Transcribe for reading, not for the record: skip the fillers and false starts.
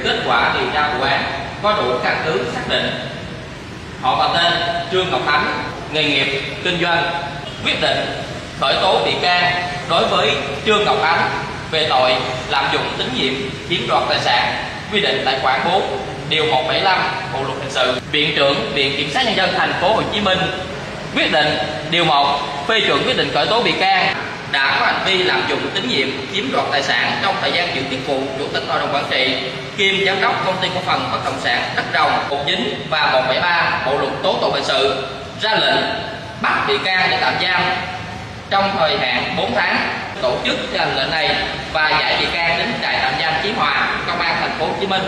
kết quả điều tra vụ án có đủ căn cứ xác định họ và tên Trương Ngọc Ánh, nghề nghiệp kinh doanh. Quyết định khởi tố bị can đối với Trương Ngọc Ánh về tội lạm dụng tín nhiệm chiếm đoạt tài sản quy định tại khoản 4 điều 175 Bộ luật hình sự. Viện trưởng Viện Kiểm sát Nhân dân thành phố Hồ Chí Minh quyết định điều 1 phê chuẩn quyết định khởi tố bị can đã có hành vi lạm dụng tín nhiệm chiếm đoạt tài sản trong thời gian giữ chức vụ chủ tịch hội đồng quản trị kiêm giám đốc công ty cổ phần bất động sản Đất Rồng 19 và 173 Bộ luật tố tụng hình sự, ra lệnh bắt bị can để tạm giam trong thời hạn 4 tháng, tổ chức thi hành lệnh này và giải bị can đến trại tạm giam Chí Hòa, công an thành phố Hồ Chí Minh.